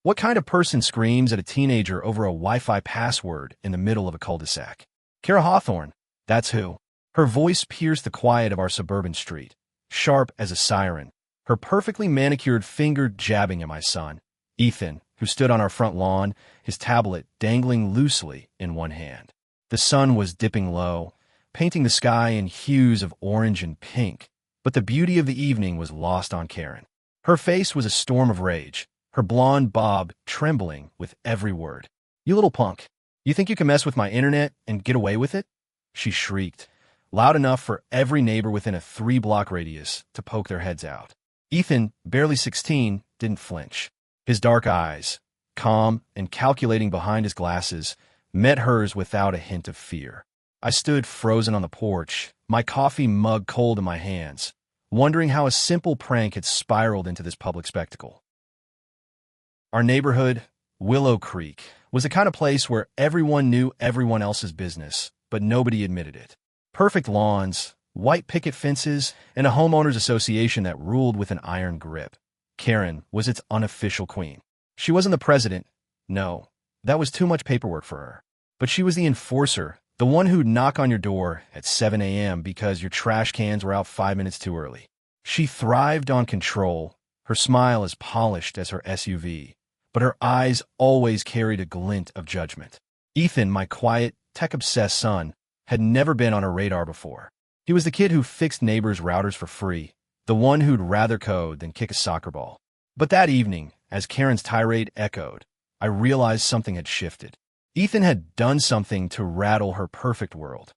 What kind of person screams at a teenager over a Wi-Fi password in the middle of a cul-de-sac? Kara Hawthorne, that's who. Her voice pierced the quiet of our suburban street, sharp as a siren, her perfectly manicured finger jabbing at my son, Ethan, who stood on our front lawn, his tablet dangling loosely in one hand. The sun was dipping low, painting the sky in hues of orange and pink, but the beauty of the evening was lost on Karen. Her face was a storm of rage, her blonde bob trembling with every word. "You little punk. You think you can mess with my internet and get away with it?" She shrieked, loud enough for every neighbor within a 3-block radius to poke their heads out. Ethan, barely 16, didn't flinch. His dark eyes, calm and calculating behind his glasses, met hers without a hint of fear. I stood frozen on the porch, my coffee mug cold in my hands, wondering how a simple prank had spiraled into this public spectacle. Our neighborhood, Willow Creek, was the kind of place where everyone knew everyone else's business, but nobody admitted it. Perfect lawns, white picket fences, and a homeowners association that ruled with an iron grip. Karen was its unofficial queen. She wasn't the president. No, that was too much paperwork for her. But she was the enforcer, the one who'd knock on your door at 7 a.m. because your trash cans were out 5 minutes too early. She thrived on control, her smile as polished as her SUV, but her eyes always carried a glint of judgment. Ethan, my quiet, tech-obsessed son, had never been on her radar before. He was the kid who fixed neighbors' routers for free, the one who'd rather code than kick a soccer ball. But that evening, as Karen's tirade echoed, I realized something had shifted. Ethan had done something to rattle her perfect world.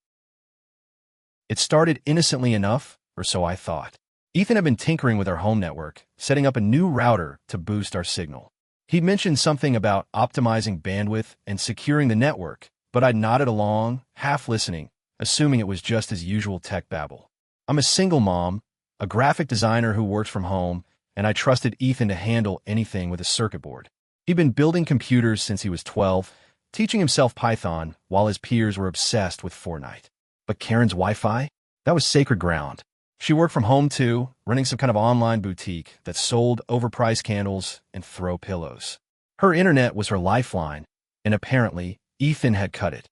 It started innocently enough, or so I thought. Ethan had been tinkering with our home network, setting up a new router to boost our signal. He'd mentioned something about optimizing bandwidth and securing the network, but I nodded along, half listening, assuming it was just his usual tech babble. I'm a single mom, a graphic designer who works from home, and I trusted Ethan to handle anything with a circuit board. He'd been building computers since he was 12, teaching himself Python while his peers were obsessed with Fortnite. But Karen's Wi-Fi? That was sacred ground. She worked from home too, running some kind of online boutique that sold overpriced candles and throw pillows. Her internet was her lifeline, and apparently, Ethan had cut it.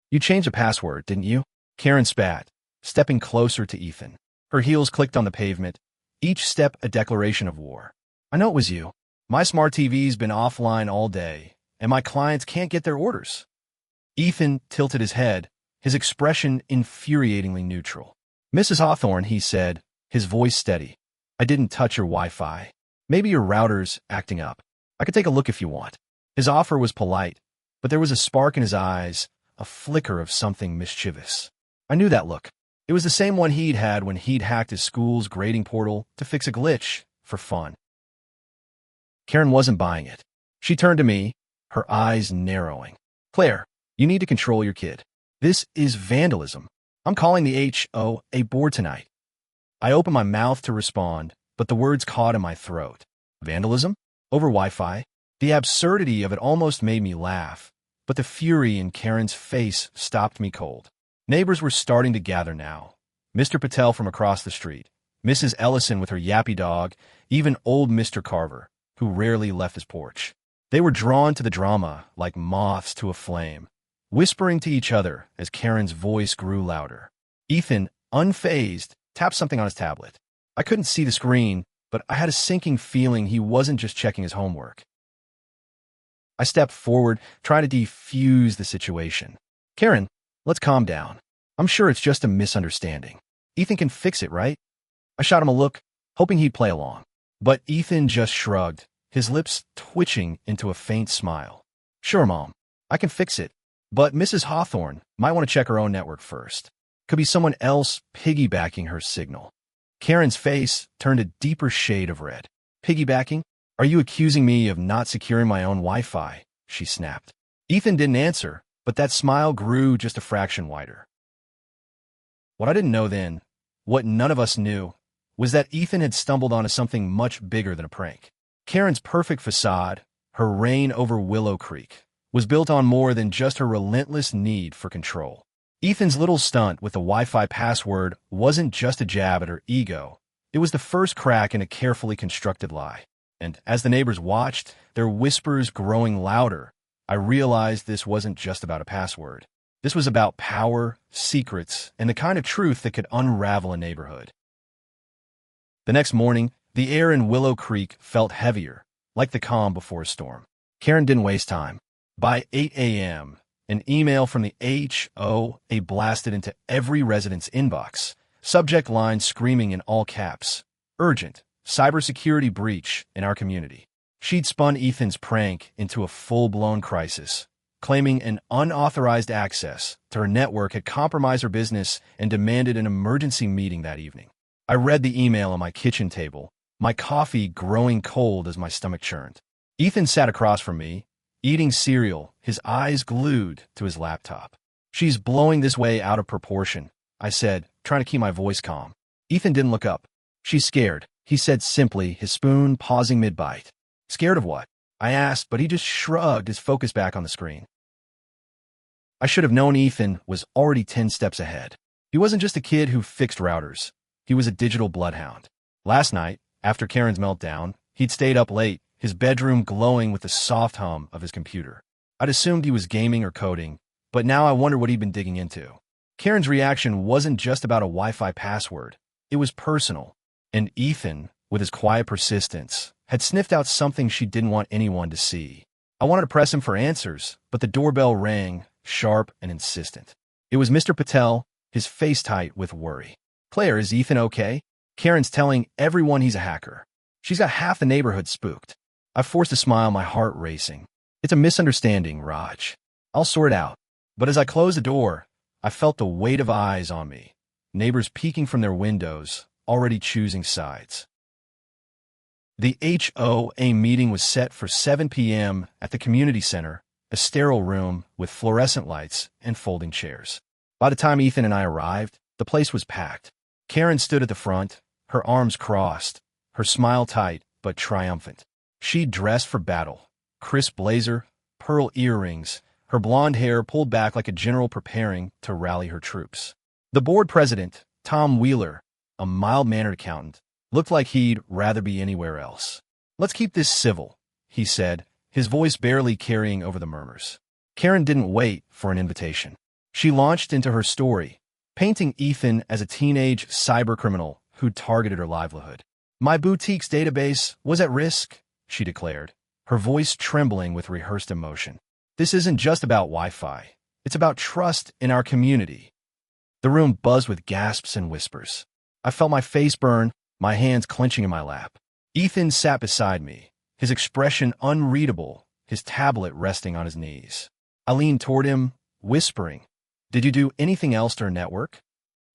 "You changed the password, didn't you?" Karen spat, stepping closer to Ethan. Her heels clicked on the pavement, each step a declaration of war. "I know it was you. My smart TV's been offline all day, and my clients can't get their orders." Ethan tilted his head, his expression infuriatingly neutral. "Mrs. Hawthorne," he said, his voice steady, "I didn't touch your Wi-Fi. Maybe your router's acting up. I could take a look if you want." His offer was polite, but there was a spark in his eyes, a flicker of something mischievous. I knew that look. It was the same one he'd had when he'd hacked his school's grading portal to fix a glitch for fun. Karen wasn't buying it. She turned to me, her eyes narrowing. "Claire, you need to control your kid. This is vandalism. I'm calling the HOA board tonight." I opened my mouth to respond, but the words caught in my throat. Vandalism? Over Wi-Fi? The absurdity of it almost made me laugh, but the fury in Karen's face stopped me cold. Neighbors were starting to gather now. Mr. Patel from across the street, Mrs. Ellison with her yappy dog, even old Mr. Carver, who rarely left his porch. They were drawn to the drama like moths to a flame, whispering to each other as Karen's voice grew louder. Ethan, unfazed, tapped something on his tablet. I couldn't see the screen, but I had a sinking feeling he wasn't just checking his homework. I stepped forward, trying to defuse the situation. "Karen, let's calm down. I'm sure it's just a misunderstanding. Ethan can fix it, right?" I shot him a look, hoping he'd play along. But Ethan just shrugged, his lips twitching into a faint smile. "Sure, Mom. I can fix it. But Mrs. Hawthorne might want to check her own network first. Could be someone else piggybacking her signal." Karen's face turned a deeper shade of red. "Piggybacking? Are you accusing me of not securing my own Wi-Fi?" she snapped. Ethan didn't answer, but that smile grew just a fraction wider. What I didn't know then, what none of us knew, was that Ethan had stumbled onto something much bigger than a prank. Karen's perfect facade, her reign over Willow Creek, was built on more than just her relentless need for control. Ethan's little stunt with the Wi-Fi password wasn't just a jab at her ego. It was the first crack in a carefully constructed lie. And as the neighbors watched, their whispers growing louder, I realized this wasn't just about a password. This was about power, secrets, and the kind of truth that could unravel a neighborhood. The next morning, the air in Willow Creek felt heavier, like the calm before a storm. Karen didn't waste time. By 8 a.m., an email from the HOA blasted into every resident's inbox, subject line screaming in all caps, "Urgent, cybersecurity breach in our community." She'd spun Ethan's prank into a full-blown crisis, claiming an unauthorized access to her network had compromised her business and demanded an emergency meeting that evening. I read the email on my kitchen table, my coffee growing cold as my stomach churned. Ethan sat across from me, eating cereal, his eyes glued to his laptop. "She's blowing this way out of proportion," I said, trying to keep my voice calm. Ethan didn't look up. "She's scared," he said simply, his spoon pausing mid-bite. "Scared of what?" I asked, but he just shrugged, his focus back on the screen. I should have known Ethan was already 10 steps ahead. He wasn't just a kid who fixed routers. He was a digital bloodhound. Last night, after Karen's meltdown, he'd stayed up late, his bedroom glowing with the soft hum of his computer. I'd assumed he was gaming or coding, but now I wonder what he'd been digging into. Karen's reaction wasn't just about a Wi-Fi password. It was personal. And Ethan, with his quiet persistence, had sniffed out something she didn't want anyone to see. I wanted to press him for answers, but the doorbell rang, sharp and insistent. It was Mr. Patel, his face tight with worry. "Claire, is Ethan okay? Karen's telling everyone he's a hacker. She's got half the neighborhood spooked." I forced a smile, my heart racing. "It's a misunderstanding, Raj. I'll sort it out." But as I closed the door, I felt the weight of eyes on me, neighbors peeking from their windows, already choosing sides. The HOA meeting was set for 7 p.m. at the community center, a sterile room with fluorescent lights and folding chairs. By the time Ethan and I arrived, the place was packed. Karen stood at the front, her arms crossed, her smile tight but triumphant. She'd dressed for battle, crisp blazer, pearl earrings, her blonde hair pulled back like a general preparing to rally her troops. The board president, Tom Wheeler, a mild-mannered accountant, looked like he'd rather be anywhere else. "Let's keep this civil," he said, his voice barely carrying over the murmurs. Karen didn't wait for an invitation. She launched into her story, painting Ethan as a teenage cybercriminal who'd targeted her livelihood. "My boutique's database was at risk," she declared, her voice trembling with rehearsed emotion. "This isn't just about Wi-Fi. It's about trust in our community." The room buzzed with gasps and whispers. I felt my face burn, my hands clenching in my lap. Ethan sat beside me, his expression unreadable, his tablet resting on his knees. I leaned toward him, whispering, "Did you do anything else to her network?"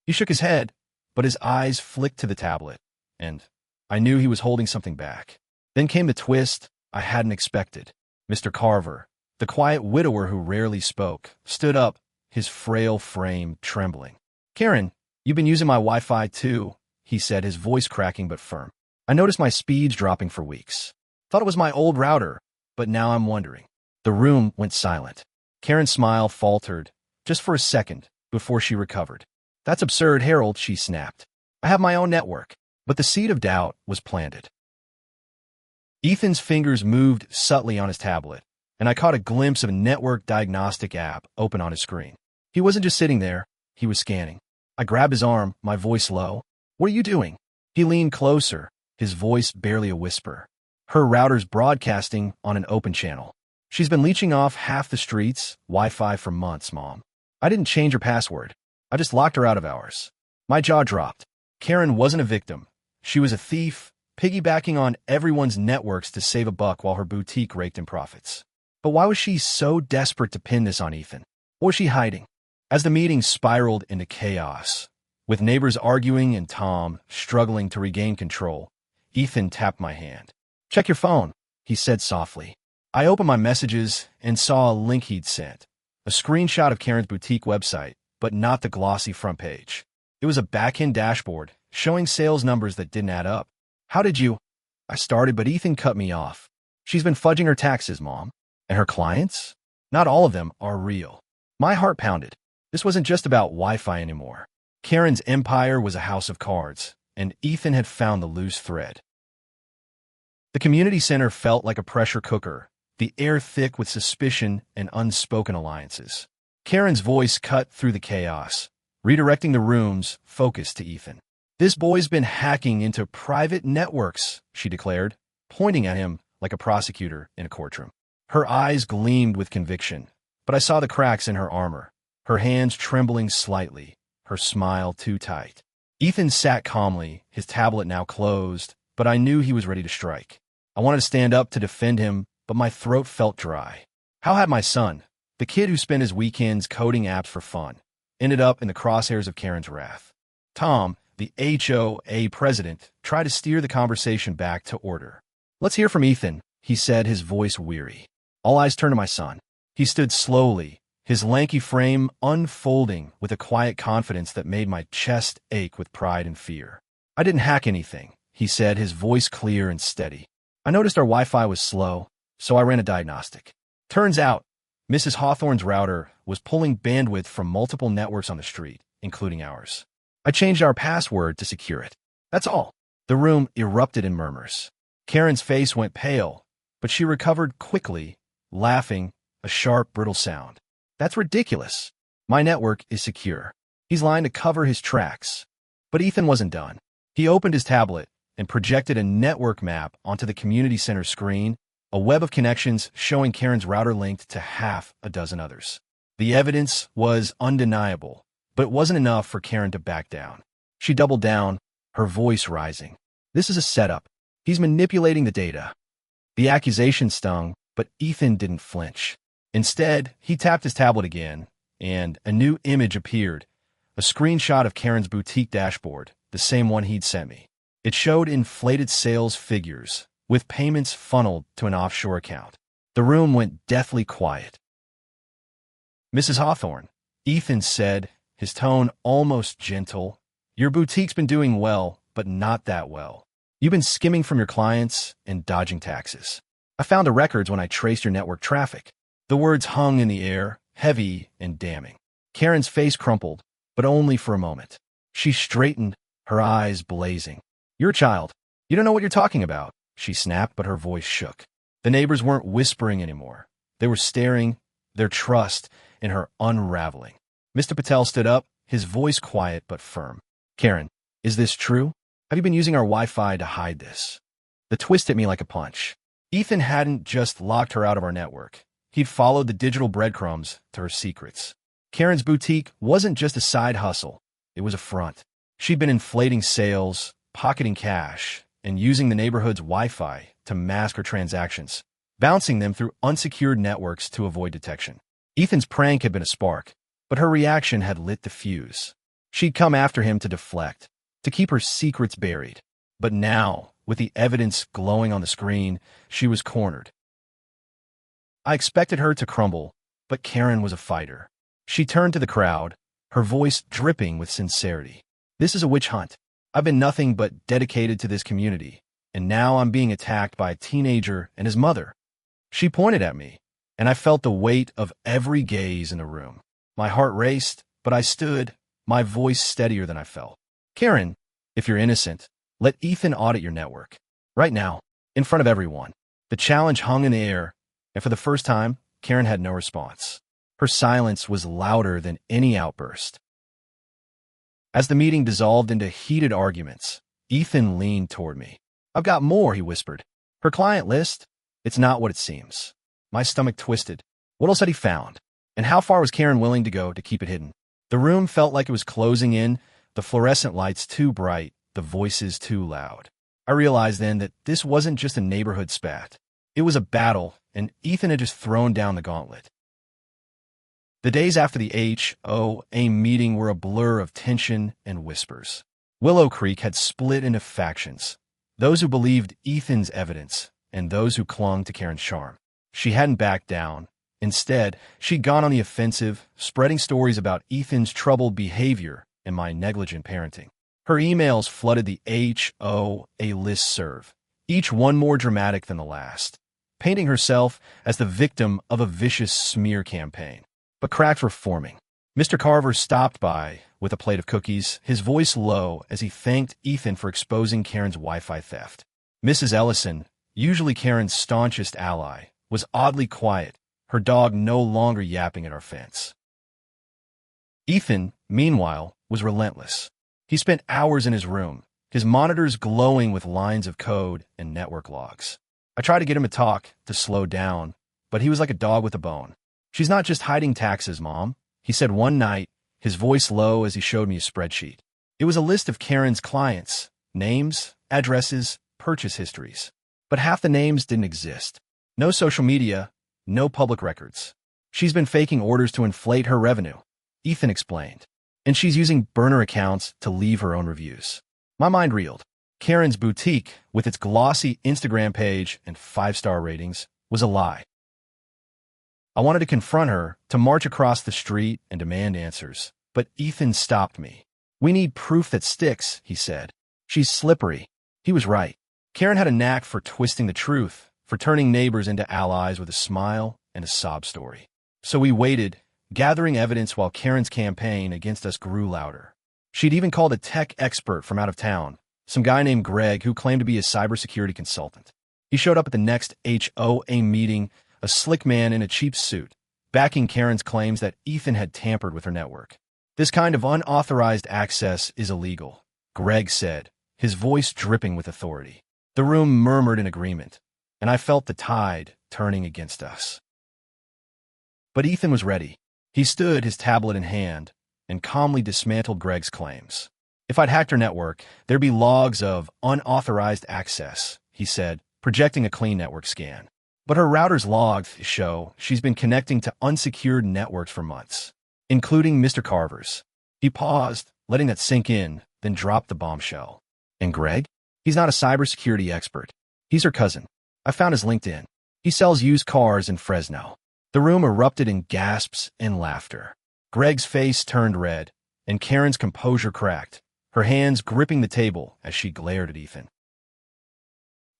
He shook his head, but his eyes flicked to the tablet, and I knew he was holding something back. Then came the twist I hadn't expected. Mr. Carver, the quiet widower who rarely spoke, stood up, his frail frame trembling. "Karen, you've been using my Wi-Fi too," he said, his voice cracking but firm. "I noticed my speeds dropping for weeks. Thought it was my old router, but now I'm wondering." The room went silent. Karen's smile faltered, just for a second, before she recovered. "That's absurd, Harold," she snapped. "I have my own network." But the seed of doubt was planted. Ethan's fingers moved subtly on his tablet, and I caught a glimpse of a network diagnostic app open on his screen. He wasn't just sitting there, he was scanning. I grabbed his arm, my voice low. "What are you doing?" He leaned closer, his voice barely a whisper. "Her router's broadcasting on an open channel. She's been leeching off half the street's Wi-Fi for months, Mom. I didn't change her password. I just locked her out of ours." My jaw dropped. Karen wasn't a victim. She was a thief, piggybacking on everyone's networks to save a buck while her boutique raked in profits. But why was she so desperate to pin this on Ethan? What was she hiding? As the meeting spiraled into chaos, with neighbors arguing and Tom struggling to regain control, Ethan tapped my hand. "Check your phone," he said softly. I opened my messages and saw a link he'd sent, a screenshot of Karen's boutique website, but not the glossy front page. It was a back-end dashboard showing sales numbers that didn't add up. "How did you—" I started, but Ethan cut me off. "She's been fudging her taxes, Mom. And her clients? Not all of them are real." My heart pounded. This wasn't just about Wi-Fi anymore. Karen's empire was a house of cards, and Ethan had found the loose thread. The community center felt like a pressure cooker, the air thick with suspicion and unspoken alliances. Karen's voice cut through the chaos, redirecting the room's focus to Ethan. "This boy's been hacking into private networks," she declared, pointing at him like a prosecutor in a courtroom. Her eyes gleamed with conviction, but I saw the cracks in her armor, her hands trembling slightly, her smile too tight. Ethan sat calmly, his tablet now closed, but I knew he was ready to strike. I wanted to stand up to defend him, but my throat felt dry. How had my son, the kid who spent his weekends coding apps for fun, ended up in the crosshairs of Karen's wrath? Tom, the HOA president, tried to steer the conversation back to order. "Let's hear from Ethan," he said, his voice weary. All eyes turned to my son. He stood slowly, his lanky frame unfolding with a quiet confidence that made my chest ache with pride and fear. "I didn't hack anything," he said, his voice clear and steady. "I noticed our Wi-Fi was slow, so I ran a diagnostic. Turns out, Mrs. Hawthorne's router was pulling bandwidth from multiple networks on the street, including ours. I changed our password to secure it. That's all." The room erupted in murmurs. Karen's face went pale, but she recovered quickly, laughing, a sharp, brittle sound. "That's ridiculous. My network is secure." He's lying to cover his tracks. But Ethan wasn't done. He opened his tablet and projected a network map onto the community center screen, a web of connections showing Karen's router linked to half a dozen others. The evidence was undeniable, but it wasn't enough for Karen to back down. She doubled down, her voice rising. "This is a setup. He's manipulating the data." The accusation stung, but Ethan didn't flinch. Instead, he tapped his tablet again, and a new image appeared, a screenshot of Karen's boutique dashboard, the same one he'd sent me. It showed inflated sales figures, with payments funneled to an offshore account. The room went deathly quiet. "Mrs. Hawthorne," Ethan said, his tone almost gentle, "your boutique's been doing well, but not that well. You've been skimming from your clients and dodging taxes. I found the records when I traced your network traffic." The words hung in the air, heavy and damning. Karen's face crumpled, but only for a moment. She straightened, her eyes blazing. "You're a child. You don't know what you're talking about," she snapped, but her voice shook. The neighbors weren't whispering anymore. They were staring, their trust in her unraveling. Mr. Patel stood up, his voice quiet but firm. "Karen, is this true? Have you been using our Wi-Fi to hide this?" The twist hit me like a punch. Ethan hadn't just locked her out of our network. He'd followed the digital breadcrumbs to her secrets. Karen's boutique wasn't just a side hustle. It was a front. She'd been inflating sales, pocketing cash, and using the neighborhood's Wi-Fi to mask her transactions, bouncing them through unsecured networks to avoid detection. Ethan's prank had been a spark, but her reaction had lit the fuse. She'd come after him to deflect, to keep her secrets buried. But now, with the evidence glowing on the screen, she was cornered. I expected her to crumble, but Karen was a fighter. She turned to the crowd, her voice dripping with sincerity. "This is a witch hunt. I've been nothing but dedicated to this community, and now I'm being attacked by a teenager and his mother." She pointed at me, and I felt the weight of every gaze in the room. My heart raced, but I stood, my voice steadier than I felt. "Karen, if you're innocent, let Ethan audit your network. Right now, in front of everyone." The challenge hung in the air, and for the first time, Karen had no response. Her silence was louder than any outburst. As the meeting dissolved into heated arguments, Ethan leaned toward me. "I've got more," he whispered. "Her client list? It's not what it seems." My stomach twisted. What else had he found? And how far was Karen willing to go to keep it hidden? The room felt like it was closing in, the fluorescent lights too bright, the voices too loud. I realized then that this wasn't just a neighborhood spat. It was a battle, and Ethan had just thrown down the gauntlet. The days after the HOA meeting were a blur of tension and whispers. Willow Creek had split into factions, those who believed Ethan's evidence and those who clung to Karen's charm. She hadn't backed down. Instead, she'd gone on the offensive, spreading stories about Ethan's troubled behavior and my negligent parenting. Her emails flooded the HOA listserv, each one more dramatic than the last, painting herself as the victim of a vicious smear campaign. But cracks were forming. Mr. Carver stopped by with a plate of cookies, his voice low as he thanked Ethan for exposing Karen's Wi-Fi theft. Mrs. Ellison, usually Karen's staunchest ally, was oddly quiet, her dog no longer yapping at our fence. Ethan, meanwhile, was relentless. He spent hours in his room, his monitors glowing with lines of code and network logs. I tried to get him to talk, to slow down, but he was like a dog with a bone. "She's not just hiding taxes, Mom," he said one night, his voice low as he showed me a spreadsheet. It was a list of Karen's clients, names, addresses, purchase histories. But half the names didn't exist. No social media, no public records. "She's been faking orders to inflate her revenue," Ethan explained. "And she's using burner accounts to leave her own reviews." My mind reeled. Karen's boutique, with its glossy Instagram page and 5-star ratings, was a lie. I wanted to confront her, to march across the street and demand answers, but Ethan stopped me. "We need proof that sticks," he said. "She's slippery." He was right. Karen had a knack for twisting the truth, for turning neighbors into allies with a smile and a sob story. So we waited, gathering evidence while Karen's campaign against us grew louder. She'd even called a tech expert from out of town, some guy named Greg who claimed to be a cybersecurity consultant. He showed up at the next HOA meeting, a slick man in a cheap suit, backing Karen's claims that Ethan had tampered with her network. "This kind of unauthorized access is illegal," Greg said, his voice dripping with authority. The room murmured in agreement, and I felt the tide turning against us. But Ethan was ready. He stood, his tablet in hand, and calmly dismantled Greg's claims. "If I'd hacked her network, there'd be logs of unauthorized access," he said, projecting a clean network scan. "But her router's logs show she's been connecting to unsecured networks for months, including Mr. Carver's." He paused, letting that sink in, then dropped the bombshell. "And Greg? He's not a cybersecurity expert. He's her cousin. I found his LinkedIn. He sells used cars in Fresno." The room erupted in gasps and laughter. Greg's face turned red, and Karen's composure cracked, her hands gripping the table as she glared at Ethan.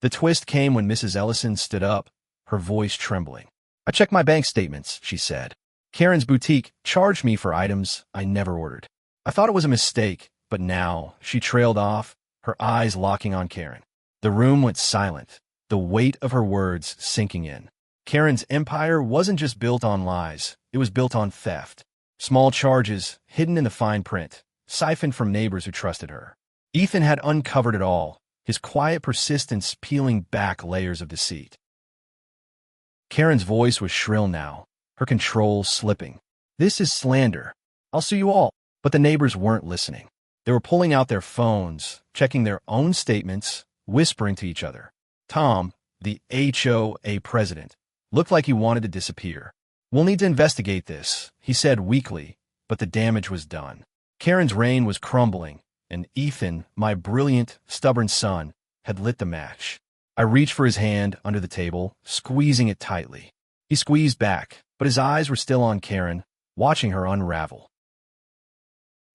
The twist came when Mrs. Ellison stood up, her voice trembling. "I checked my bank statements," she said. "Karen's boutique charged me for items I never ordered. I thought it was a mistake, but now," she trailed off, her eyes locking on Karen. The room went silent, the weight of her words sinking in. Karen's empire wasn't just built on lies, it was built on theft. Small charges, hidden in the fine print, siphoned from neighbors who trusted her. Ethan had uncovered it all, his quiet persistence peeling back layers of deceit. Karen's voice was shrill now, her control slipping. "This is slander. I'll sue you all." But the neighbors weren't listening. They were pulling out their phones, checking their own statements, whispering to each other. Tom, the HOA president, looked like he wanted to disappear. "We'll need to investigate this," he said weakly, but the damage was done. Karen's reign was crumbling, and Ethan, my brilliant, stubborn son, had lit the match. I reached for his hand under the table, squeezing it tightly. He squeezed back, but his eyes were still on Karen, watching her unravel.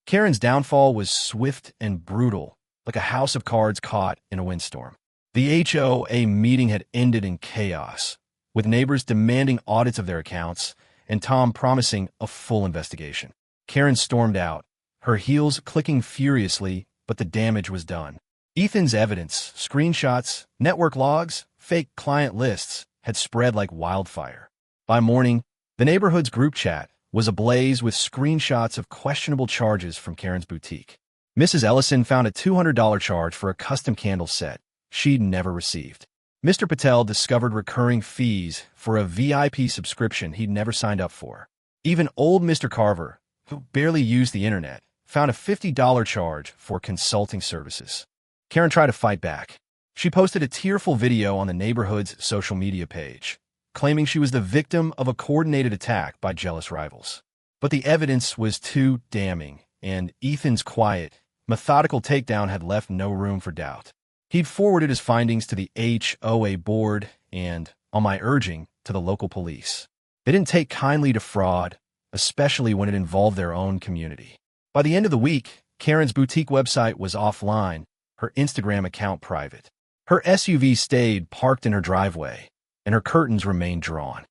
Karen's downfall was swift and brutal, like a house of cards caught in a windstorm. The HOA meeting had ended in chaos, with neighbors demanding audits of their accounts and Tom promising a full investigation. Karen stormed out, her heels clicking furiously, but the damage was done. Ethan's evidence, screenshots, network logs, fake client lists, had spread like wildfire. By morning, the neighborhood's group chat was ablaze with screenshots of questionable charges from Karen's boutique. Mrs. Ellison found a $200 charge for a custom candle set she'd never received. Mr. Patel discovered recurring fees for a VIP subscription he'd never signed up for. Even old Mr. Carver, who barely used the internet, found a $50 charge for consulting services. Karen tried to fight back. She posted a tearful video on the neighborhood's social media page, claiming she was the victim of a coordinated attack by jealous rivals. But the evidence was too damning, and Ethan's quiet, methodical takedown had left no room for doubt. He'd forwarded his findings to the HOA board and, on my urging, to the local police. They didn't take kindly to fraud, especially when it involved their own community. By the end of the week, Karen's boutique website was offline, her Instagram account private. Her SUV stayed parked in her driveway, and her curtains remained drawn.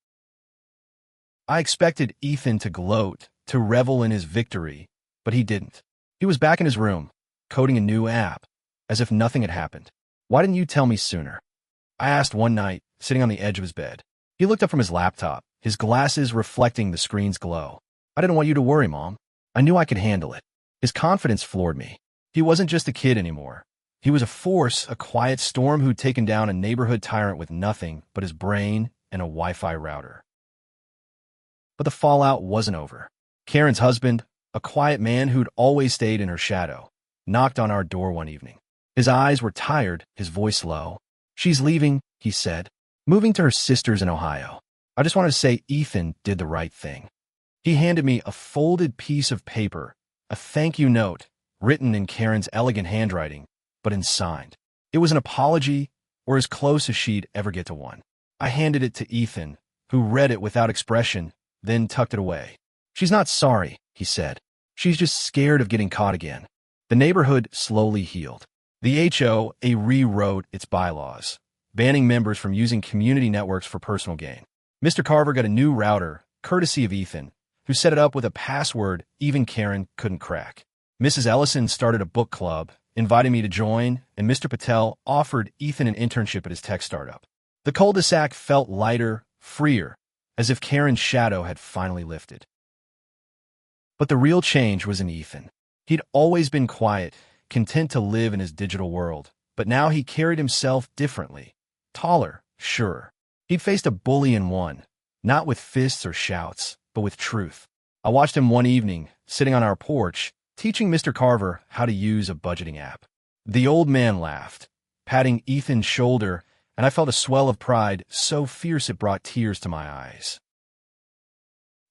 I expected Ethan to gloat, to revel in his victory, but he didn't. He was back in his room, coding a new app, as if nothing had happened. "Why didn't you tell me sooner?" I asked one night, sitting on the edge of his bed. He looked up from his laptop, his glasses reflecting the screen's glow. I didn't want you to worry, Mom. I knew I could handle it. His confidence floored me. He wasn't just a kid anymore. He was a force, a quiet storm who'd taken down a neighborhood tyrant with nothing but his brain and a Wi-Fi router. But the fallout wasn't over. Karen's husband, a quiet man who'd always stayed in her shadow, knocked on our door one evening. His eyes were tired, his voice low. "She's leaving," he said, "moving to her sister's in Ohio. I just wanted to say Ethan did the right thing." He handed me a folded piece of paper, a thank you note, written in Karen's elegant handwriting, but unsigned. It was an apology, or as close as she'd ever get to one. I handed it to Ethan, who read it without expression, then tucked it away. "She's not sorry," he said. "She's just scared of getting caught again." The neighborhood slowly healed. The HOA rewrote its bylaws, banning members from using community networks for personal gain. Mr. Carver got a new router, courtesy of Ethan, who set it up with a password even Karen couldn't crack. Mrs. Ellison started a book club, invited me to join, and Mr. Patel offered Ethan an internship at his tech startup. The cul-de-sac felt lighter, freer, as if Karen's shadow had finally lifted. But the real change was in Ethan. He'd always been quiet, content to live in his digital world, but now he carried himself differently. Taller, surer. He'd faced a bully and won, not with fists or shouts, but with truth. I watched him one evening, sitting on our porch, teaching Mr. Carver how to use a budgeting app. The old man laughed, patting Ethan's shoulder, and I felt a swell of pride so fierce it brought tears to my eyes.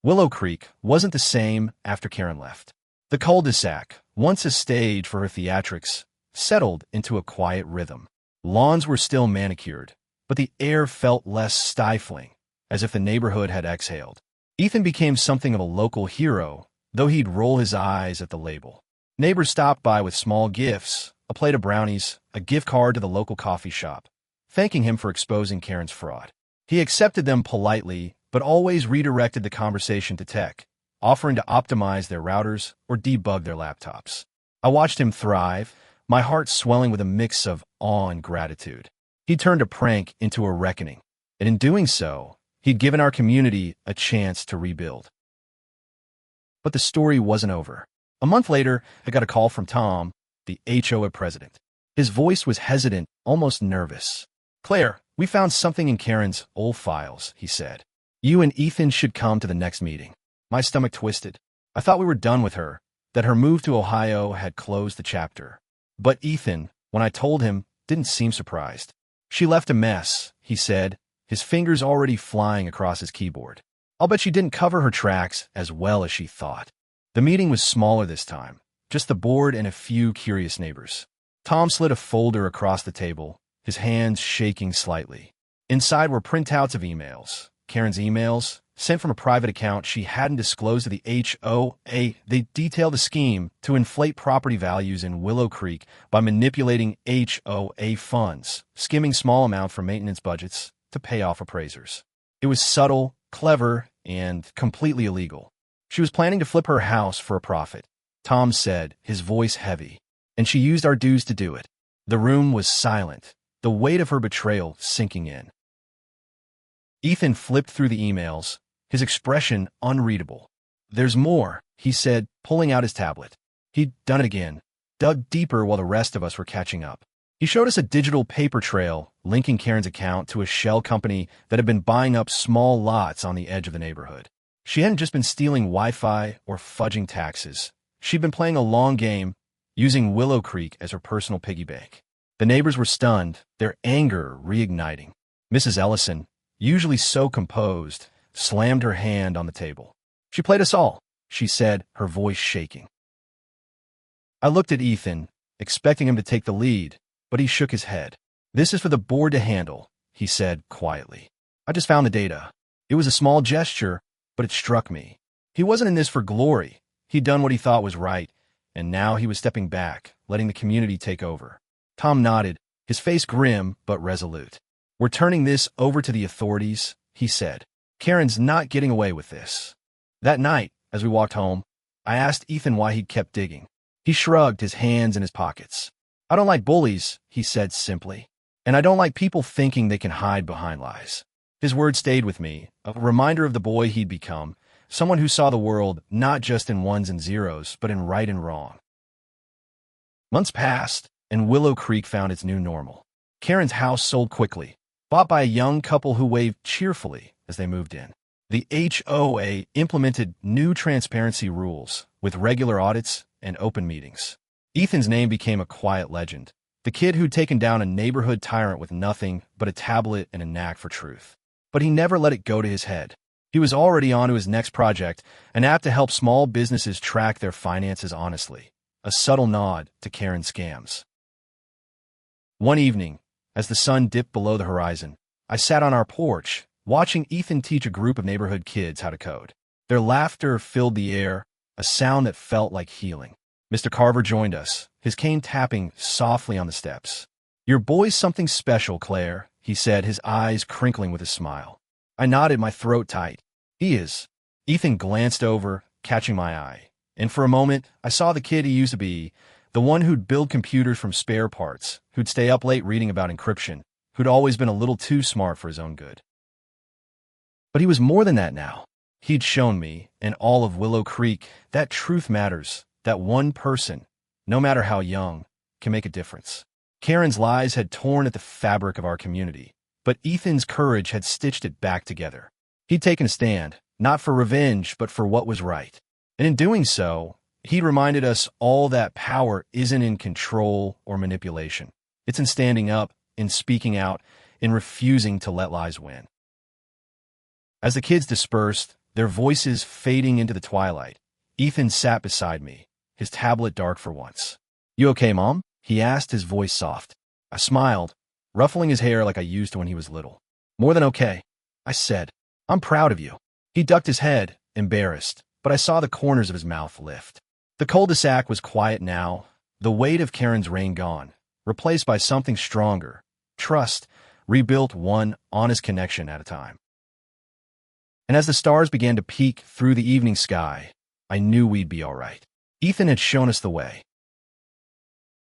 Willow Creek wasn't the same after Karen left. The cul-de-sac, once a stage for her theatrics, settled into a quiet rhythm. Lawns were still manicured, but the air felt less stifling, as if the neighborhood had exhaled. Ethan became something of a local hero, though he'd roll his eyes at the label. Neighbors stopped by with small gifts, a plate of brownies, a gift card to the local coffee shop, thanking him for exposing Karen's fraud. He accepted them politely, but always redirected the conversation to tech, offering to optimize their routers or debug their laptops. I watched him thrive, my heart swelling with a mix of awe and gratitude. He turned a prank into a reckoning, and in doing so, he'd given our community a chance to rebuild. But the story wasn't over. A month later, I got a call from Tom, the HOA president. His voice was hesitant, almost nervous. "Claire, we found something in Karen's old files," he said. "You and Ethan should come to the next meeting." My stomach twisted. I thought we were done with her, that her move to Ohio had closed the chapter. But Ethan, when I told him, didn't seem surprised. "She left a mess," he said, his fingers already flying across his keyboard. "I'll bet she didn't cover her tracks as well as she thought." The meeting was smaller this time, just the board and a few curious neighbors. Tom slid a folder across the table, his hands shaking slightly. Inside were printouts of emails. Karen's emails, sent from a private account she hadn't disclosed to the HOA. They detailed a scheme to inflate property values in Willow Creek by manipulating HOA funds, skimming small amounts from maintenance budgets to pay off appraisers. It was subtle, clever, and completely illegal. She was planning to flip her house for a profit, Tom said, his voice heavy, and she used our dues to do it. The room was silent, the weight of her betrayal sinking in. Ethan flipped through the emails, his expression unreadable. "There's more," he said, pulling out his tablet. He'd done it again, dug deeper while the rest of us were catching up. He showed us a digital paper trail linking Karen's account to a shell company that had been buying up small lots on the edge of the neighborhood. She hadn't just been stealing Wi-Fi or fudging taxes. She'd been playing a long game, using Willow Creek as her personal piggy bank. The neighbors were stunned, their anger reigniting. Mrs. Ellison, usually so composed, slammed her hand on the table. "She played us all," she said, her voice shaking. I looked at Ethan, expecting him to take the lead, but he shook his head. "This is for the board to handle," he said quietly. "I just found the data. It was a small gesture, but it struck me. He wasn't in this for glory. He'd done what he thought was right, and now he was stepping back, letting the community take over." Tom nodded, his face grim but resolute. "We're turning this over to the authorities," he said. "Karen's not getting away with this." That night, as we walked home, I asked Ethan why he'd kept digging. He shrugged, his hands in his pockets. "I don't like bullies," he said simply. And I don't like people thinking they can hide behind lies. His words stayed with me, a reminder of the boy he'd become, someone who saw the world not just in ones and zeros, but in right and wrong. Months passed, and Willow Creek found its new normal. Karen's house sold quickly, bought by a young couple who waved cheerfully as they moved in. The HOA implemented new transparency rules with regular audits and open meetings. Ethan's name became a quiet legend, the kid who'd taken down a neighborhood tyrant with nothing but a tablet and a knack for truth. But he never let it go to his head. He was already on to his next project, an app to help small businesses track their finances honestly, a subtle nod to Karen's scams. One evening, as the sun dipped below the horizon, I sat on our porch, watching Ethan teach a group of neighborhood kids how to code. Their laughter filled the air, a sound that felt like healing. Mr. Carver joined us, his cane tapping softly on the steps. "Your boy's something special, Claire," he said, his eyes crinkling with a smile. I nodded, my throat tight. "He is." Ethan glanced over, catching my eye, and for a moment I saw the kid he used to be, the one who'd build computers from spare parts, who'd stay up late reading about encryption, who'd always been a little too smart for his own good. But he was more than that now. He'd shown me, and all of Willow Creek, that truth matters, that one person, no matter how young, can make a difference. Karen's lies had torn at the fabric of our community, but Ethan's courage had stitched it back together. He'd taken a stand, not for revenge, but for what was right. And in doing so, he'd reminded us all that power isn't in control or manipulation. It's in standing up, in speaking out, in refusing to let lies win. As the kids dispersed, their voices fading into the twilight, Ethan sat beside me, his tablet dark for once. "You okay, Mom?" he asked, his voice soft. I smiled, ruffling his hair like I used to when he was little. "More than okay," I said. "I'm proud of you." He ducked his head, embarrassed, but I saw the corners of his mouth lift. The cul-de-sac was quiet now, the weight of Karen's rain gone, replaced by something stronger, trust, rebuilt one honest connection at a time. And as the stars began to peek through the evening sky, I knew we'd be all right. Ethan had shown us the way.